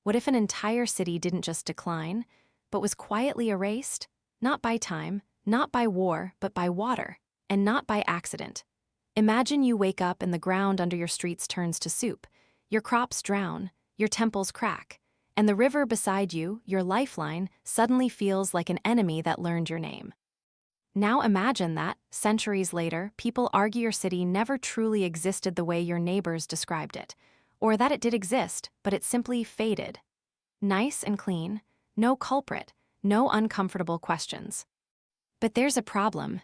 What if an entire city didn't just decline, but was quietly erased? Not by time, not by war, but by water, and not by accident. Imagine you wake up and the ground under your streets turns to soup, your crops drown, your temples crack, and the river beside you, your lifeline, suddenly feels like an enemy that learned your name. Now imagine that, centuries later, people argue your city never truly existed the way your neighbors described it, or that it did exist, but it simply faded. Nice and clean, no culprit, no uncomfortable questions. But there's a problem.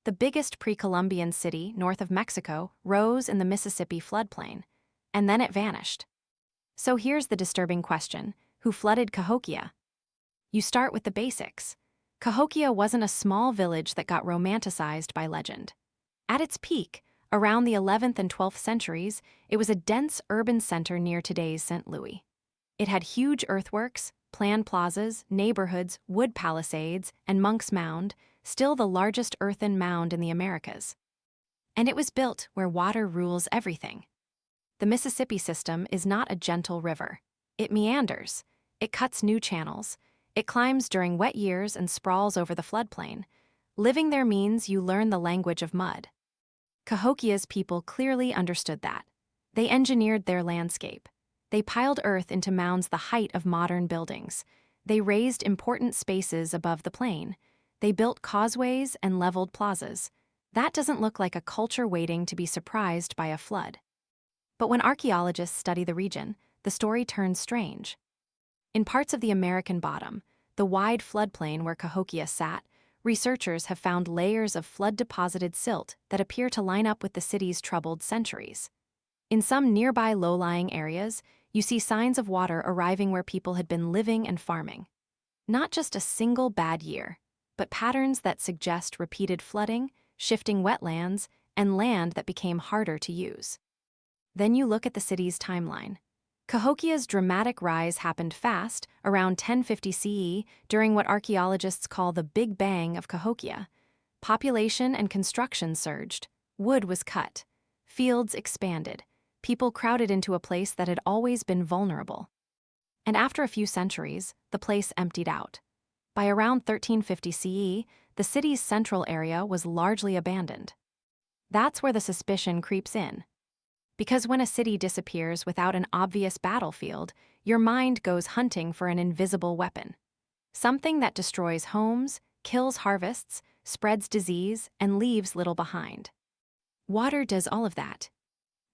The biggest pre-Columbian city, north of Mexico, rose in the Mississippi floodplain, and then it vanished. So here's the disturbing question: who flooded Cahokia? You start with the basics. Cahokia wasn't a small village that got romanticized by legend. At its peak, around the 11th and 12th centuries, it was a dense urban center near today's St. Louis. It had huge earthworks, planned plazas, neighborhoods, wood palisades, and Monk's Mound, still the largest earthen mound in the Americas. And it was built where water rules everything. The Mississippi system is not a gentle river. It meanders. It cuts new channels. It climbs during wet years and sprawls over the floodplain. Living there means you learn the language of mud. Cahokia's people clearly understood that. They engineered their landscape. They piled earth into mounds the height of modern buildings. They raised important spaces above the plain. They built causeways and leveled plazas. That doesn't look like a culture waiting to be surprised by a flood. But when archaeologists study the region, the story turns strange. In parts of the American bottom, the wide floodplain where Cahokia sat, researchers have found layers of flood-deposited silt that appear to line up with the city's troubled centuries. In some nearby low-lying areas, you see signs of water arriving where people had been living and farming. Not just a single bad year, but patterns that suggest repeated flooding, shifting wetlands, and land that became harder to use. Then you look at the city's timeline. Cahokia's dramatic rise happened fast, around 1050 CE, during what archaeologists call the Big Bang of Cahokia. Population and construction surged. Wood was cut. Fields expanded. People crowded into a place that had always been vulnerable. And after a few centuries, the place emptied out. By around 1350 CE, the city's central area was largely abandoned. That's where the suspicion creeps in. Because when a city disappears without an obvious battlefield, your mind goes hunting for an invisible weapon. Something that destroys homes, kills harvests, spreads disease, and leaves little behind. Water does all of that.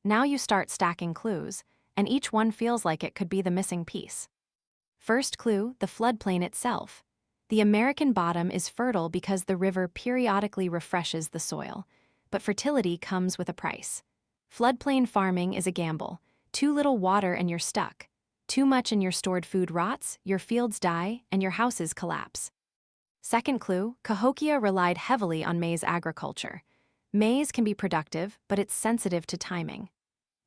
Now you start stacking clues, and each one feels like it could be the missing piece. First clue, the floodplain itself. The American bottom is fertile because the river periodically refreshes the soil, but fertility comes with a price. Floodplain farming is a gamble. Too little water and you're stuck. Too much and your stored food rots, your fields die, and your houses collapse. Second clue, Cahokia relied heavily on maize agriculture. Maize can be productive, but it's sensitive to timing.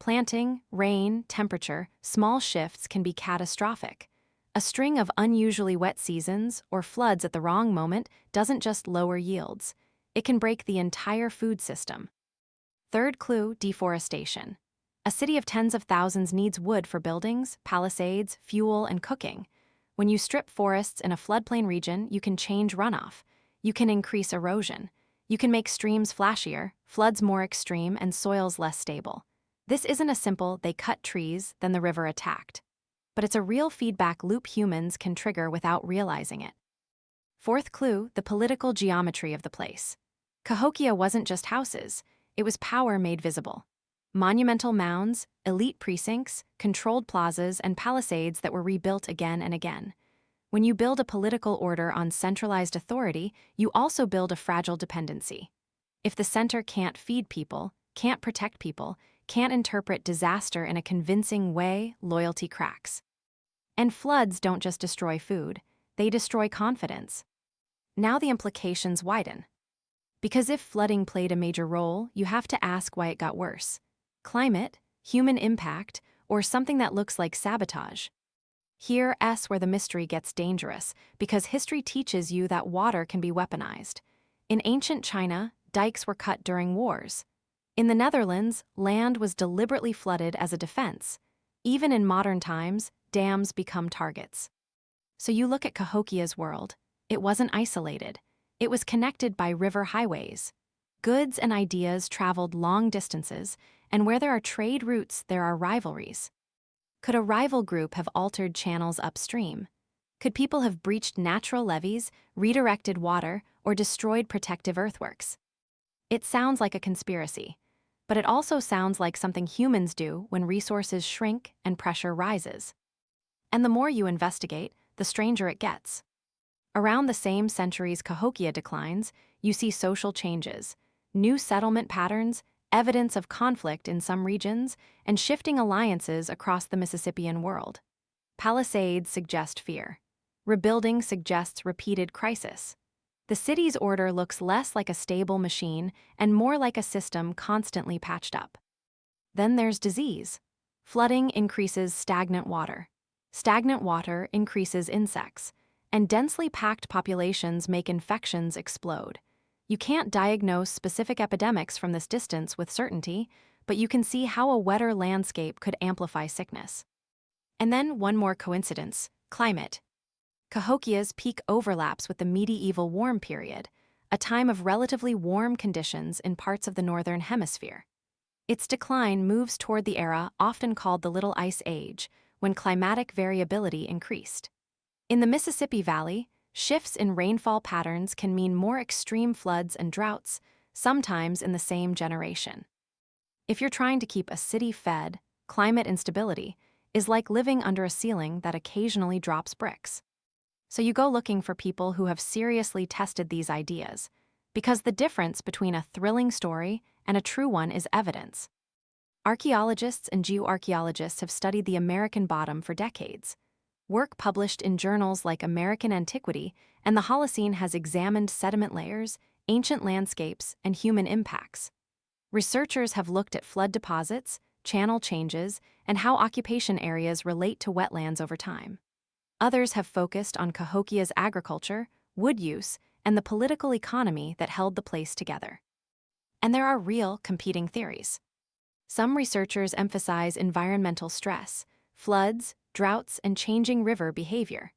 Planting, rain, temperature, small shifts can be catastrophic. A string of unusually wet seasons or floods at the wrong moment doesn't just lower yields. It can break the entire food system. Third clue, deforestation. A city of tens of thousands needs wood for buildings, palisades, fuel, and cooking. When you strip forests in a floodplain region, you can change runoff. You can increase erosion. You can make streams flashier, floods more extreme, and soils less stable. This isn't a simple, they cut trees, then the river attacked. But it's a real feedback loop humans can trigger without realizing it. Fourth clue, the political geometry of the place. Cahokia wasn't just houses. It was power made visible. Monumental mounds, elite precincts, controlled plazas, and palisades that were rebuilt again and again. When you build a political order on centralized authority, you also build a fragile dependency. If the center can't feed people, can't protect people, can't interpret disaster in a convincing way, loyalty cracks. And floods don't just destroy food, they destroy confidence. Now the implications widen. Because if flooding played a major role, you have to ask why it got worse. Climate, human impact, or something that looks like sabotage. Here's where the mystery gets dangerous, because history teaches you that water can be weaponized. In ancient China, dikes were cut during wars. In the Netherlands, land was deliberately flooded as a defense. Even in modern times, dams become targets. So you look at Cahokia's world. It wasn't isolated. It was connected by river highways. Goods and ideas traveled long distances, and where there are trade routes, there are rivalries. Could a rival group have altered channels upstream? Could people have breached natural levees, redirected water, or destroyed protective earthworks? It sounds like a conspiracy, but it also sounds like something humans do when resources shrink and pressure rises. And the more you investigate, the stranger it gets. Around the same centuries Cahokia declines, you see social changes, new settlement patterns, evidence of conflict in some regions, and shifting alliances across the Mississippian world. Palisades suggest fear. Rebuilding suggests repeated crisis. The city's order looks less like a stable machine and more like a system constantly patched up. Then there's disease. Flooding increases stagnant water. Stagnant water increases insects, and densely packed populations make infections explode. You can't diagnose specific epidemics from this distance with certainty, but you can see how a wetter landscape could amplify sickness. And then one more coincidence: climate. Cahokia's peak overlaps with the medieval warm period, a time of relatively warm conditions in parts of the northern hemisphere. Its decline moves toward the era often called the Little Ice Age, when climatic variability increased. In the Mississippi Valley, shifts in rainfall patterns can mean more extreme floods and droughts, sometimes in the same generation. If you're trying to keep a city fed, climate instability is like living under a ceiling that occasionally drops bricks. So you go looking for people who have seriously tested these ideas, because the difference between a thrilling story and a true one is evidence. Archaeologists and geoarchaeologists have studied the American bottom for decades. Work published in journals like American Antiquity and the Holocene has examined sediment layers, ancient landscapes, and human impacts. Researchers have looked at flood deposits, channel changes, and how occupation areas relate to wetlands over time. Others have focused on Cahokia's agriculture, wood use, and the political economy that held the place together. And there are real competing theories. Some researchers emphasize environmental stress, floods, droughts, and changing river behavior.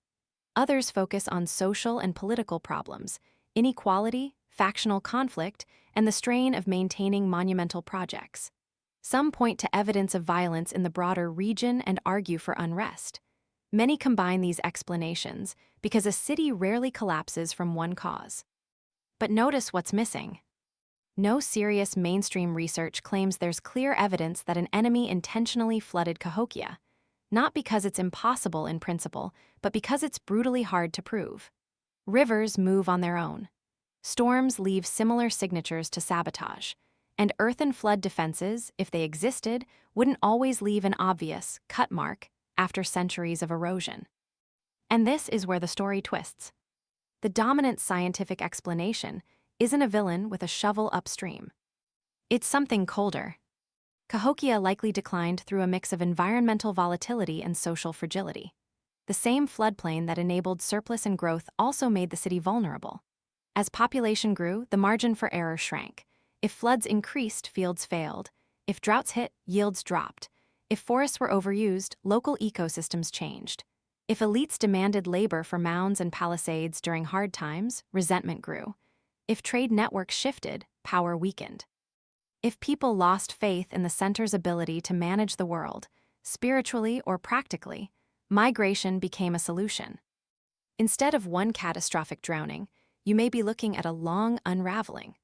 Others focus on social and political problems, inequality, factional conflict, and the strain of maintaining monumental projects. Some point to evidence of violence in the broader region and argue for unrest. Many combine these explanations because a city rarely collapses from one cause. But notice what's missing. No serious mainstream research claims there's clear evidence that an enemy intentionally flooded Cahokia, not because it's impossible in principle, but because it's brutally hard to prove. Rivers move on their own. Storms leave similar signatures to sabotage, and earth and flood defenses, if they existed, wouldn't always leave an obvious cut mark after centuries of erosion. And this is where the story twists. The dominant scientific explanation isn't a villain with a shovel upstream. It's something colder. Cahokia likely declined through a mix of environmental volatility and social fragility. The same floodplain that enabled surplus and growth also made the city vulnerable. As population grew, the margin for error shrank. If floods increased, fields failed. If droughts hit, yields dropped. If forests were overused, local ecosystems changed. If elites demanded labor for mounds and palisades during hard times, resentment grew. If trade networks shifted, power weakened. If people lost faith in the center's ability to manage the world, spiritually or practically, migration became a solution. Instead of one catastrophic drowning, you may be looking at a long unraveling.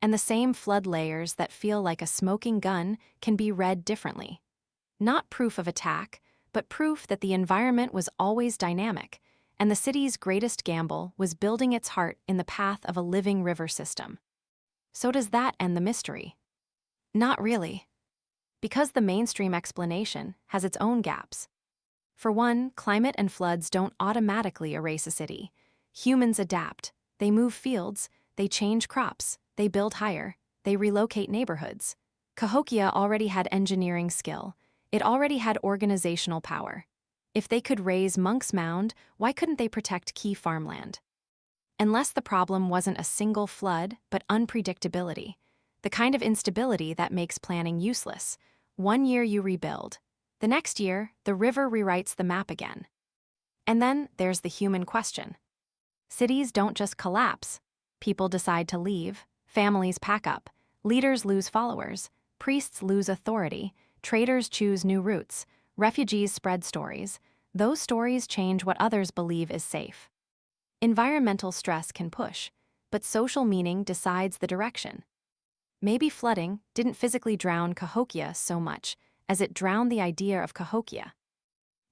And the same flood layers that feel like a smoking gun can be read differently. Not proof of attack, but proof that the environment was always dynamic, and the city's greatest gamble was building its heart in the path of a living river system. So does that end the mystery? Not really. Because the mainstream explanation has its own gaps. For one, climate and floods don't automatically erase a city. Humans adapt. They move fields, they change crops, they build higher, they relocate neighborhoods. Cahokia already had engineering skill. It already had organizational power. If they could raise Monk's Mound, why couldn't they protect key farmland? Unless the problem wasn't a single flood, but unpredictability, the kind of instability that makes planning useless. One year you rebuild. The next year, the river rewrites the map again. And then there's the human question. Cities don't just collapse. People decide to leave, families pack up, leaders lose followers, priests lose authority, traders choose new routes, refugees spread stories. Those stories change what others believe is safe. Environmental stress can push, but social meaning decides the direction. Maybe flooding didn't physically drown Cahokia so much as it drowned the idea of Cahokia.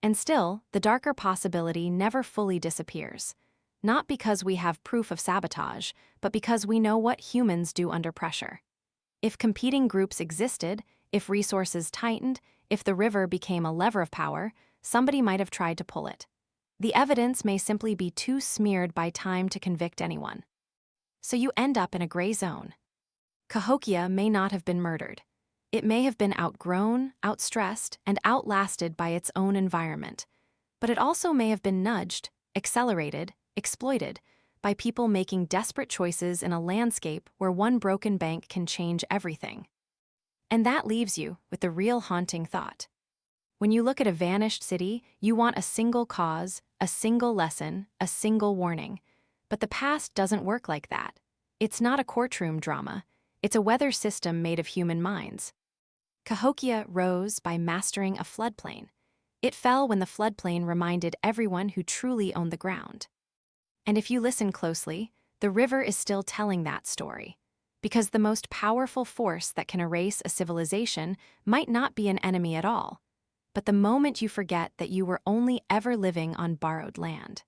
And still, the darker possibility never fully disappears. Not because we have proof of sabotage, but because we know what humans do under pressure. If competing groups existed, if resources tightened, if the river became a lever of power, somebody might have tried to pull it. The evidence may simply be too smeared by time to convict anyone. So you end up in a gray zone. Cahokia may not have been murdered. It may have been outgrown, outstressed, and outlasted by its own environment. But it also may have been nudged, accelerated, exploited by people making desperate choices in a landscape where one broken bank can change everything. And that leaves you with the real haunting thought. When you look at a vanished city, you want a single cause, a single lesson, a single warning. But the past doesn't work like that. It's not a courtroom drama. It's a weather system made of human minds. Cahokia rose by mastering a floodplain. It fell when the floodplain reminded everyone who truly owned the ground. And if you listen closely, the river is still telling that story. Because the most powerful force that can erase a civilization might not be an enemy at all, but the moment you forget that you were only ever living on borrowed land.